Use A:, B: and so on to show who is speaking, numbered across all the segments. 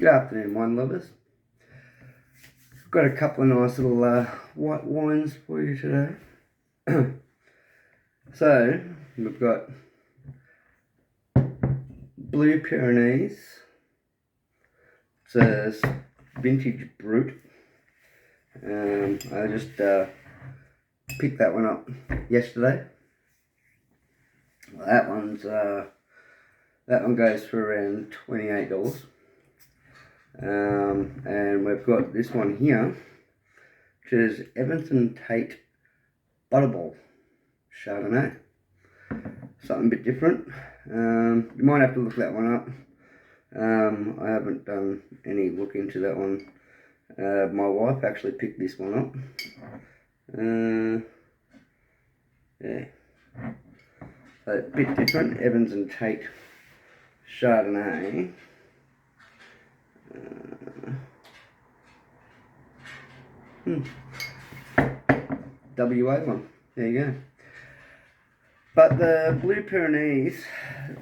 A: Good afternoon, wine lovers. I've got a couple of nice little white wines for you today. So, we've got Blue Pyrenees. It's a vintage brut. I just picked that one up yesterday. That one goes for around $28. And we've got this one here, which is Evans & Tate Butterball Chardonnay. Something a bit different. You might have to look that one up. I haven't done any look into that one. My wife actually picked this one up. Yeah. So a bit different. Evans & Tate Chardonnay. WA one. There you go. But the Blue Pyrenees,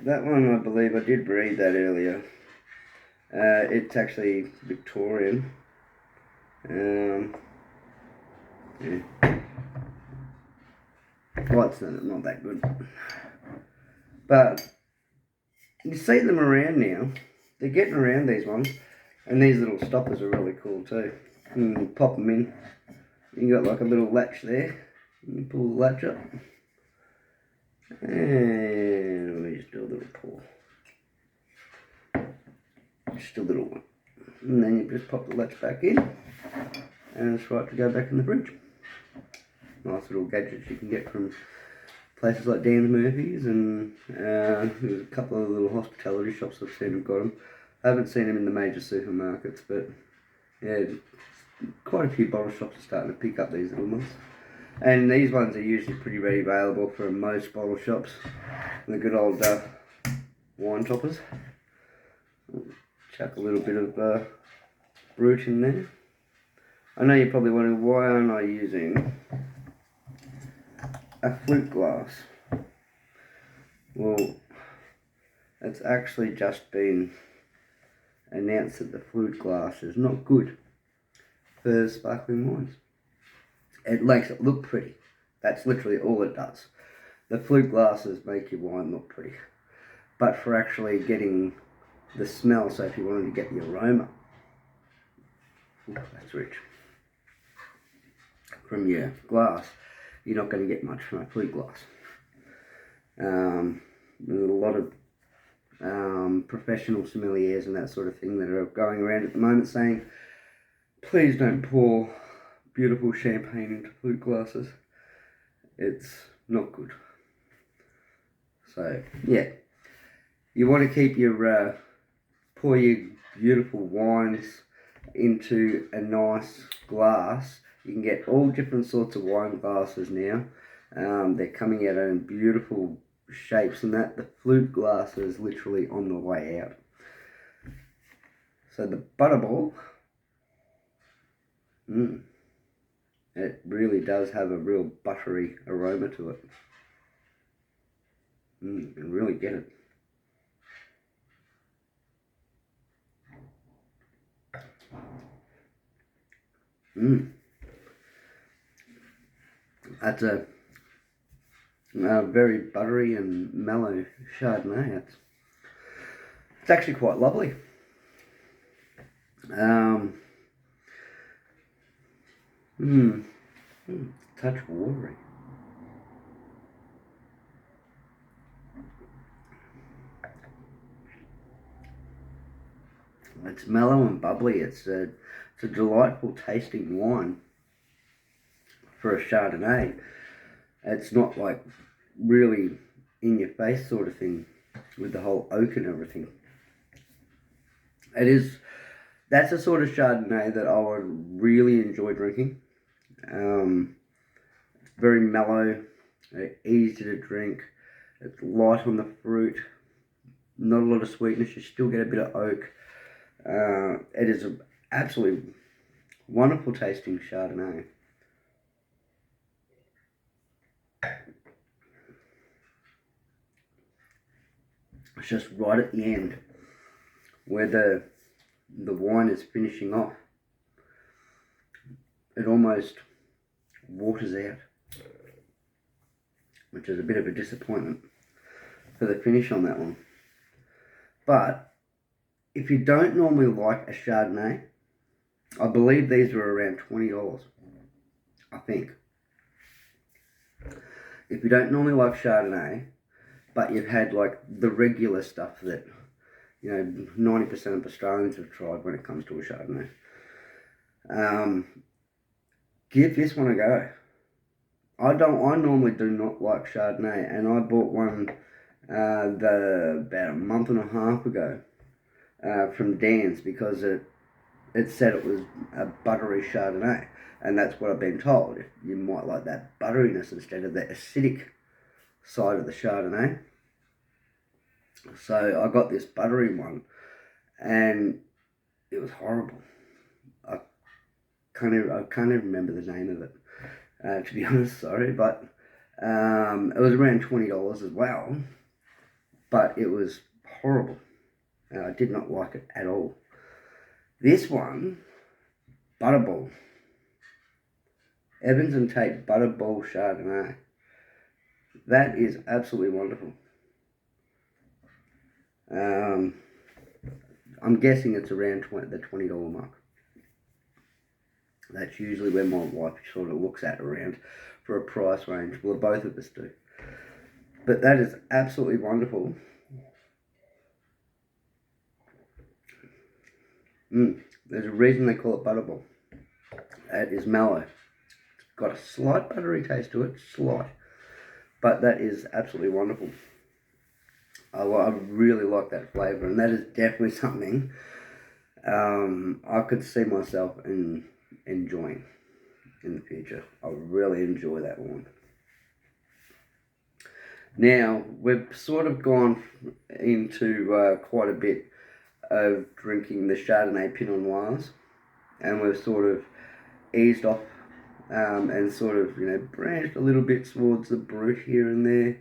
A: that one I believe I did read that earlier. It's actually Victorian. Yeah. Light's not that good. But you see them around now. They're getting around, these ones. And these little stoppers are really cool too. You pop them in. You got like a little latch there. You pull the latch up. And we just do a little pull. Just a little one. And then you just pop the latch back in. And it's right to go back in the fridge. Nice little gadgets you can get from places like Dan's Murphy's, and there's a couple of little hospitality shops I've seen have got them. I haven't seen them in the major supermarkets, but yeah, quite a few bottle shops are starting to pick up these little ones. And these ones are usually pretty ready available for most bottle shops. The good old wine toppers. Chuck a little bit of brut in there. I know you're probably wondering, why aren't I using a flute glass? Well, it's actually just been announced that the flute glass is not good for sparkling wines. It makes it look pretty. That's literally all it does. The flute glasses make your wine look pretty. But for actually getting the smell, so if you wanted to get the aroma, that's rich, from your glass, you're not going to get much from a flute glass. There's a lot of professional sommeliers and that sort of thing that are going around at the moment saying, please don't pour beautiful champagne into flute glasses. It's not good. So yeah, you want to keep your pour your beautiful wines into a nice glass. You can get all different sorts of wine glasses now. They're coming out in beautiful shapes, and that the flute glass is literally on the way out. So the Butterball, it really does have a real buttery aroma to it. You can really get it. That's a very buttery and mellow Chardonnay. It's actually quite lovely. Touch watery. It's mellow and bubbly. It's a delightful tasting wine for a Chardonnay. It's not like really in your face sort of thing with the whole oak and everything. That's the sort of Chardonnay that I would really enjoy drinking. Very mellow, easy to drink. It's light on the fruit, not a lot of sweetness. You still get a bit of oak. It is an absolutely wonderful tasting Chardonnay. It's just right at the end where the the wine is finishing off. It almost waters out, which is a bit of a disappointment for the finish on that one. But if you don't normally like a Chardonnay, I believe these were around $20, I think. If you don't normally like Chardonnay, but you've had like the regular stuff that, you know, 90% of Australians have tried when it comes to a Chardonnay, give this one a go. I normally do not like Chardonnay, and I bought one about a month and a half ago from Dan's because it said it was a buttery Chardonnay, and that's what I've been told. You might like that butteriness instead of the acidic side of the Chardonnay. So I got this buttery one, and it was horrible. I can't even remember the name of it, to be honest. Sorry, but it was around $20 as well. But it was horrible. I did not like it at all. This one, Butterball. Evans and Tate Butterball Chardonnay. That is absolutely wonderful. I'm guessing it's around the $20 mark. That's usually where my wife sort of looks at around for a price range. Well, both of us do. But that is absolutely wonderful. There's a reason they call it Butterball. It is mellow. It's got a slight buttery taste to it, slight. But that is absolutely wonderful. I really like that flavour, and that is definitely something I could see myself enjoying in the future. I really enjoy that one. Now, we've sort of gone into quite a bit of drinking the Chardonnay Pinot Noirs, and we've sort of eased off and sort of, you know, branched a little bit towards the brut here and there.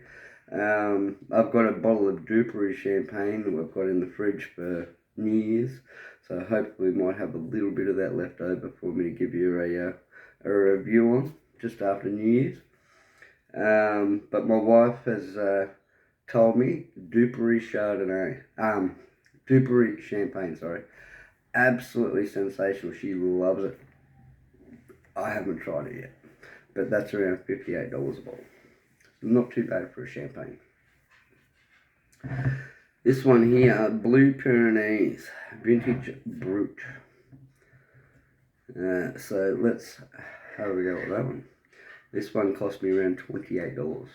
A: I've got a bottle of Dupery champagne that we've got in the fridge for New Year's, so hopefully we might have a little bit of that left over for me to give you a review on just after New Year's. But my wife has told me Dupery champagne, sorry, absolutely sensational. She loves it. I haven't tried it yet, but that's around $58 a bottle. Not too bad for a champagne. This one here, Blue Pyrenees, Vintage Brut. So let's have a go with that one. This one cost me around $28.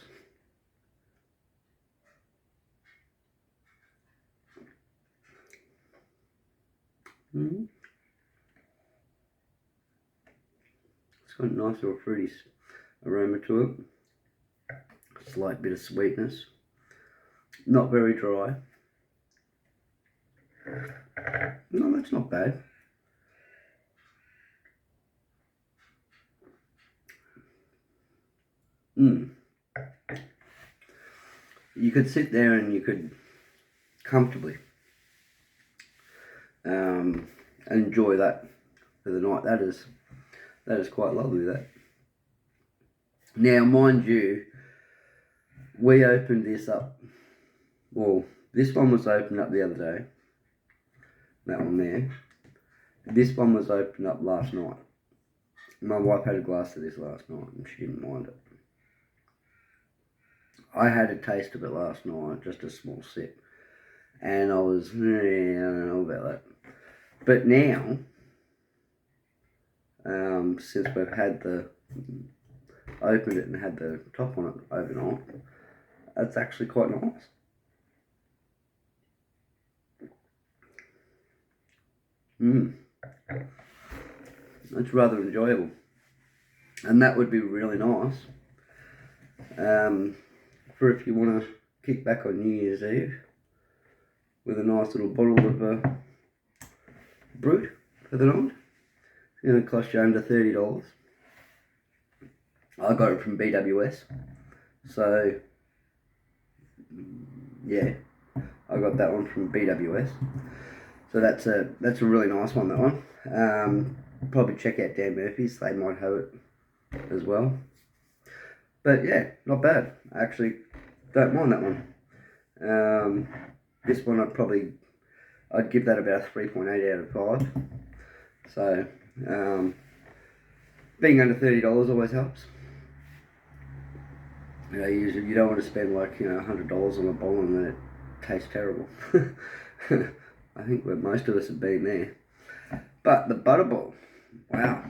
A: It's got a nice little fruity aroma to it. Slight bit of sweetness. Not very dry. No, that's not bad. You could sit there and you could comfortably enjoy that for the night. That is quite lovely, that. Now, mind you, we opened this up. Well, this one was opened up the other day. That one there. This one was opened up last night. My wife had a glass of this last night and she didn't mind it. I had a taste of it last night, just a small sip. And I was, I don't know about that. But now, since we've had opened it and had the top on it overnight, it's actually quite nice. It's rather enjoyable. And that would be really nice for if you want to kick back on New Year's Eve with a nice little bottle of brut for the night. It's going to cost you under $30. I got it from BWS, so yeah, I got that one from BWS. So that's a really nice one, that one. Probably check out Dan Murphy's, they might have it as well. But yeah, not bad. I actually don't mind that one. This one I'd give that about a 3.8 out of 5. So being under $30 always helps. You know, usually you don't want to spend like, you know, $100 on a bowl and then it tastes terrible. I think most of us have been there. But the Butterball, wow.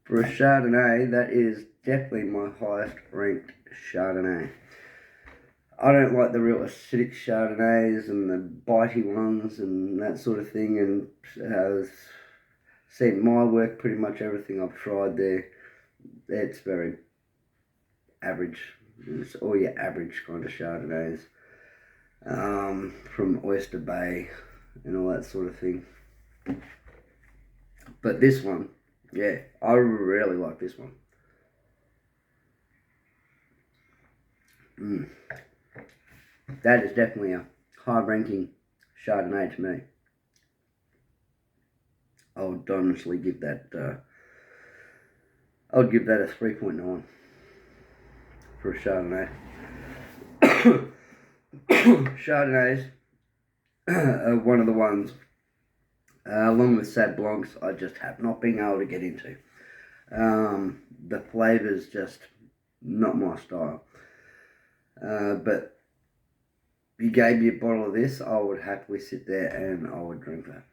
A: For a Chardonnay, that is definitely my highest ranked Chardonnay. I don't like the real acidic Chardonnays and the bitey ones and that sort of thing. And I've seen my work, pretty much everything I've tried there, it's very average. It's all your average kind of Chardonnays. From Oyster Bay and all that sort of thing. But this one, yeah, I really like this one. That is definitely a high-ranking Chardonnay to me. I would honestly give that. I would give that a 3.9 for a Chardonnay. Chardonnays are one of the ones, along with Sauv Blancs, I just have not been able to get into. The flavour's just not my style. But you gave me a bottle of this, I would happily sit there and I would drink that.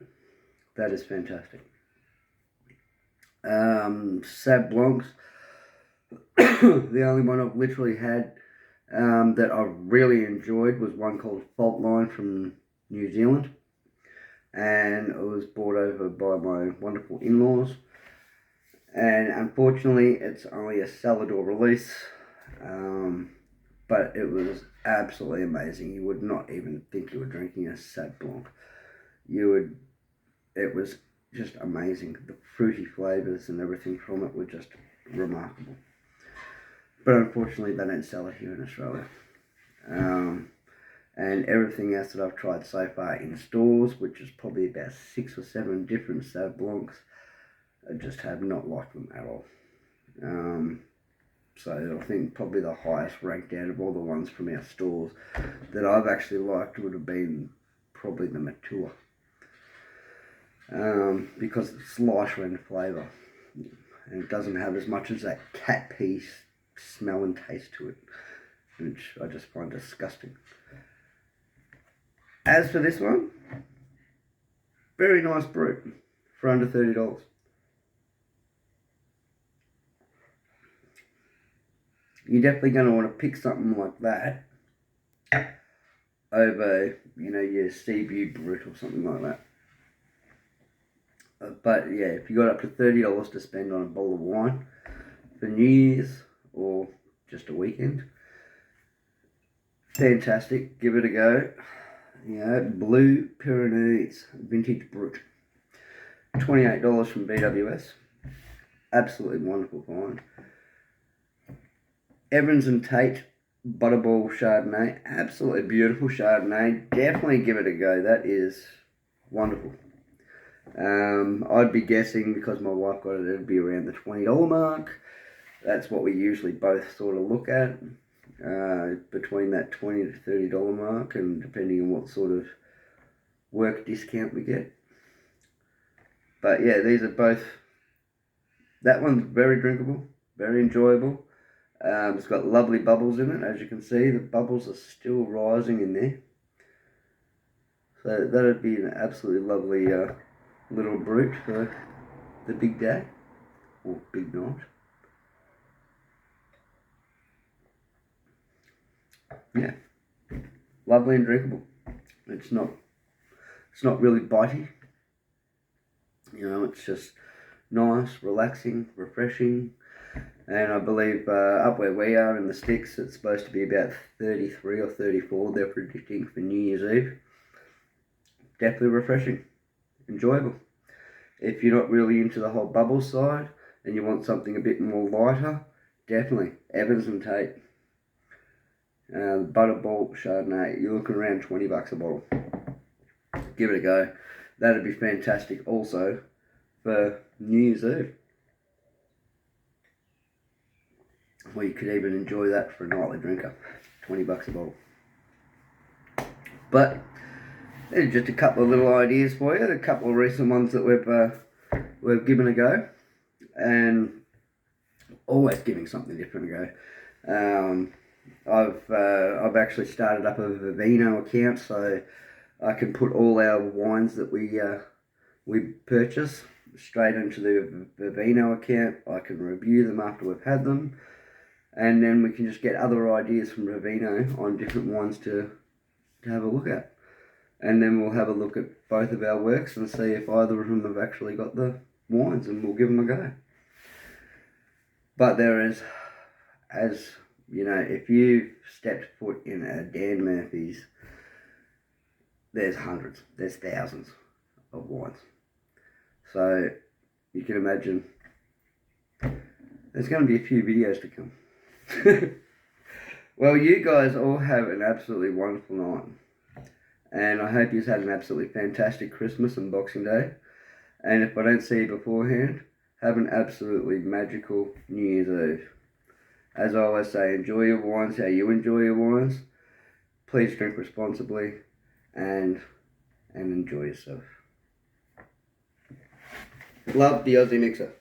A: That is fantastic. Sauv Blancs, the only one I've literally had that I really enjoyed was one called Fault Line from New Zealand, and it was brought over by my wonderful in-laws, and unfortunately it's only a cellar door release, but it was absolutely amazing. You would not even think you were drinking a Sauv Blanc. It was just amazing. The fruity flavours and everything from it were just remarkable. But unfortunately, they don't sell it here in Australia. And everything else that I've tried so far in stores, which is probably about 6 or 7 different Sauv Blancs, I just have not liked them at all. So I think probably the highest ranked out of all the ones from our stores that I've actually liked would have been probably the Matua. Because it's lighter in flavour. And it doesn't have as much as that cat pee smell and taste to it, which I just find disgusting. As for this one, very nice brut for under $30. You're definitely going to want to pick something like that over, you know, your Seaview brut or something like that. But yeah, if you got up to $30 to spend on a bottle of wine for New Year's or just a weekend, fantastic, give it a go. You know, Blue Pyrenees Vintage Brut, $28 from BWS, absolutely wonderful find. Evans and Tate Butterball Chardonnay, absolutely beautiful Chardonnay, definitely give it a go, that is wonderful. I'd be guessing, because my wife got it, it'd be around the $20 mark. That's what we usually both sort of look at, between that $20 to $30 mark, and depending on what sort of work discount we get. But yeah, these are both, that one's very drinkable, very enjoyable. It's got lovely bubbles in it, as you can see. The bubbles are still rising in there. So that'd be an absolutely lovely little brut for the big day, or big night. Yeah, lovely and drinkable. It's not really bitey. You know, it's just nice, relaxing, refreshing. And I believe up where we are in the sticks, it's supposed to be about 33 or 34. They're predicting for New Year's Eve. Definitely refreshing, enjoyable. If you're not really into the whole bubble side and you want something a bit more lighter, definitely Evans and Tate. Butterball Chardonnay, you're looking around $20 a bottle. give it a go. That'd be fantastic also for New Year's Eve. Or you could even enjoy that for a nightly drinker. $20 a bottle. But there's just a couple of little ideas for you. A couple of recent ones that we've given a go, and always giving something different a go. I've actually started up a Vivino account, so I can put all our wines that we purchase straight into the Vivino account. I can review them after we've had them, and then we can just get other ideas from Vivino on different wines to have a look at. And then we'll have a look at both of our works and see if either of them have actually got the wines, and we'll give them a go. But there is, as you know, if you've stepped foot in a Dan Murphy's, there's hundreds, there's thousands of wines. So you can imagine there's going to be a few videos to come. Well, you guys all have an absolutely wonderful night. And I hope you've had an absolutely fantastic Christmas and Boxing Day. And if I don't see you beforehand, have an absolutely magical New Year's Eve. As I always say, enjoy your wines how you enjoy your wines. Please drink responsibly and enjoy yourself. Love, the Aussie Mixer.